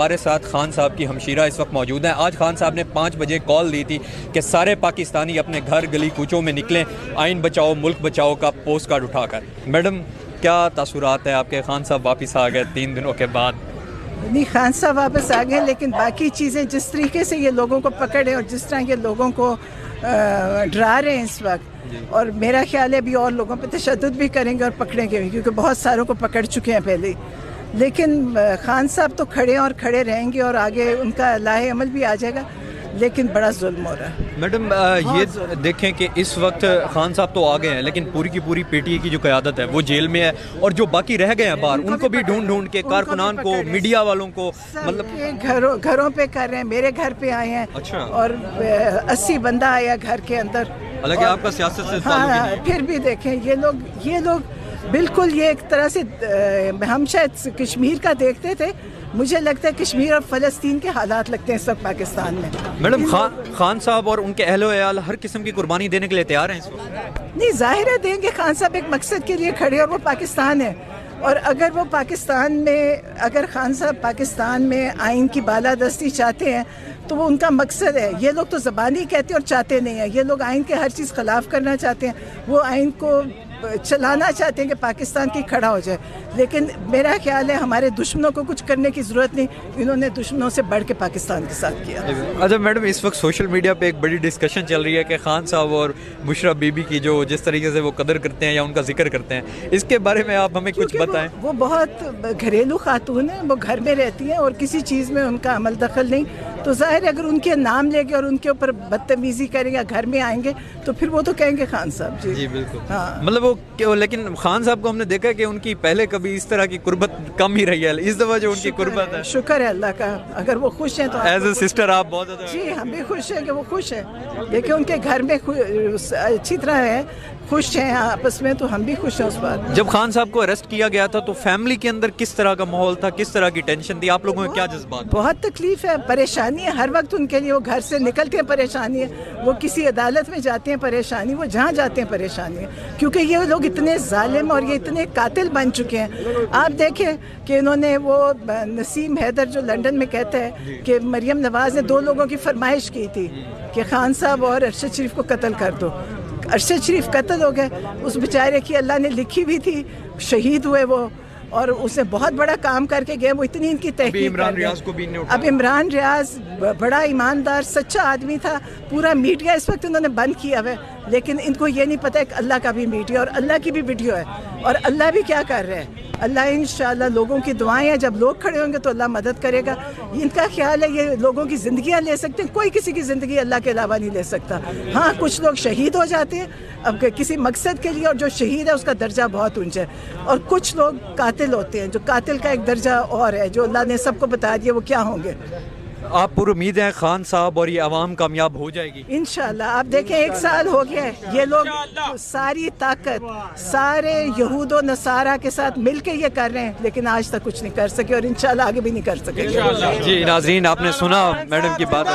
ہمارے ساتھ خان صاحب کی ہمشیرہ اس وقت موجود ہیں. آج خان صاحب نے 5 بجے کال دی تھی کہ سارے پاکستانی اپنے گھر گلی کوچوں میں نکلیں آئین بچاؤ ملک بچاؤ کا پوسٹ کارڈ اٹھا کر. میڈم کیا تاثرات ہیں آپ کے؟ خان صاحب واپس آ گئے 3 دنوں کے بعد. نہیں، خان صاحب واپس آ گئے، لیکن باقی چیزیں جس طریقے سے یہ لوگوں کو پکڑے اور جس طرح یہ لوگوں کو ڈرا رہے ہیں اس وقت، اور میرا خیال ہے ابھی اور لوگوں پہ تشدد بھی کریں گے اور پکڑیں گے بھی، کیونکہ بہت ساروں کو پکڑ چکے ہیں پہلے. لیکن خان صاحب تو کھڑے اور کھڑے رہیں گے اور آگے ان کا لاہے عمل بھی آ جائے گا، لیکن بڑا ظلم ہو رہا ہے. میڈم یہ دیکھیں کہ اس وقت خان صاحب تو آ گئے ہیں، لیکن پوری کی پوری پی ٹی اے کی جو قیادت ہے وہ جیل میں ہے، اور جو باقی رہ گئے ہیں باہر ان کو بھی ڈھونڈ کے کارکنان کو، میڈیا والوں کو، مطلب گھروں پہ کر رہے ہیں. میرے گھر پہ آئے ہیں اور 80 بندہ آیا گھر کے اندر. حالانکہ آپ کا سیاست سے تعلق ہاں، پھر بھی دیکھیں یہ لوگ بالکل یہ ایک طرح سے ہم شاید کشمیر کا دیکھتے تھے، مجھے لگتا ہے کشمیر اور فلسطین کے حالات لگتے ہیں اس وقت پاکستان میں. میڈم خان صاحب اور ان کے اہل و عیال ہر قسم کی قربانی دینے کے لیے تیار ہیں اس وقت؟ نہیں، ظاہر ہے دیں گے. خان صاحب ایک مقصد کے لیے کھڑے اور وہ پاکستان ہے، اور اگر وہ اگر خان صاحب پاکستان میں آئین کی بالادستی چاہتے ہیں تو وہ ان کا مقصد ہے. یہ لوگ تو زبانی کہتے اور چاہتے نہیں ہیں، یہ لوگ آئین کے ہر چیز خلاف کرنا چاہتے ہیں. وہ آئین کو چلانا چاہتے ہیں کہ پاکستان کی کھڑا ہو جائے، لیکن میرا خیال ہے ہمارے دشمنوں کو کچھ کرنے کی ضرورت نہیں. انہوں نے دشمنوں سے بڑھ کے پاکستان کے ساتھ کیا. اچھا میڈم، اس وقت سوشل میڈیا پہ ایک بڑی ڈسکشن چل رہی ہے کہ خان صاحب اور بشرا بی بی کی جو جس طریقے سے وہ قدر کرتے ہیں یا ان کا ذکر کرتے ہیں، اس کے بارے میں آپ ہمیں کچھ بتائیں. وہ بہت گھریلو خاتون ہیں، وہ گھر میں رہتی ہیں اور کسی چیز میں ان کا عمل دخل نہیں. تو ظاہر ہے اگر ان کے نام لے کے اور ان کے اوپر بدتمیزی کریں یا گھر میں آئیں گے تو پھر وہ تو کہیں گے خان صاحب. جی بالکل. ہاں، مطلب لیکن خان صاحب کو ہم نے دیکھا کہ ان کی پہلے کبھی اس طرح کی قربت کم ہی رہی ہے، اس دفعہ جو ان کی قربت ہے، شکر ہے اللہ کا. اگر وہ خوش ہیں تو ایز اے سسٹر آپ بہت زیادہ. جی ہم بھی خوش ہیں کہ وہ خوش ہیں. دیکھیں ان کے گھر میں اچھی طرح ہے، خوش ہیں آپس میں، تو ہم بھی خوش ہیں اس بات. جب خان صاحب کو اریسٹ کیا گیا تھا تو فیملی کے اندر کس طرح کا ماحول تھا، کس طرح کی ٹینشن تھی، آپ لوگوں میں کیا جذبات؟ بہت تکلیف ہے، پریشانی ہے ہر وقت ان کے لیے. وہ گھر سے نکلتے ہیں پریشانی ہے، وہ کسی عدالت میں جاتے ہیں پریشانی، وہ جہاں جاتے ہیں پریشانی ہے، کیونکہ یہ لوگ اتنے ظالم اور یہ اتنے قاتل بن چکے ہیں. آپ دیکھیں کہ انہوں نے وہ نسیم حیدر جو لندن میں کہتا ہے کہ مریم نواز نے 2 لوگوں کی فرمائش کی تھی کہ خان صاحب اور ارشد شریف کو قتل کر دو. ارشد شریف قتل ہو گئے، اس بیچارے کی اللہ نے لکھی بھی تھی، شہید ہوئے وہ، اور اس نے بہت بڑا کام کر کے گئے. وہ اتنی ان کی تحقیق عمران ریاض کو بھی اب عمران ریاض بڑا ایماندار سچا آدمی تھا. پورا میڈیا اس وقت انہوں نے بند کیا ہوا ہے، لیکن ان کو یہ نہیں پتا کہ اللہ کا بھی میڈیا اور اللہ کی بھی ویڈیو ہے، اور اللہ بھی کیا کر رہے ہیں. اللہ انشاءاللہ لوگوں کی دعائیں ہیں، جب لوگ کھڑے ہوں گے تو اللہ مدد کرے گا. ان کا خیال ہے یہ لوگوں کی زندگیاں لے سکتے ہیں، کوئی کسی کی زندگی اللہ کے علاوہ نہیں لے سکتا. ہاں کچھ لوگ شہید ہو جاتے ہیں اب کسی مقصد کے لیے، اور جو شہید ہے اس کا درجہ بہت اونچا ہے. اور کچھ لوگ قاتل ہوتے ہیں، جو قاتل کا ایک درجہ اور ہے جو اللہ نے سب کو بتا دیا وہ کیا ہوں گے. آپ پر امید ہیں خان صاحب اور یہ عوام کامیاب ہو جائے گی انشاءاللہ. آپ دیکھیں 1 سال ہو گیا ہے، یہ لوگ ساری طاقت سارے یہود و نصارہ کے ساتھ مل کے یہ کر رہے ہیں، لیکن آج تک کچھ نہیں کر سکے اور انشاءاللہ آگے بھی نہیں کر سکے. جی ناظرین، آپ نے سنا میڈم کی بات.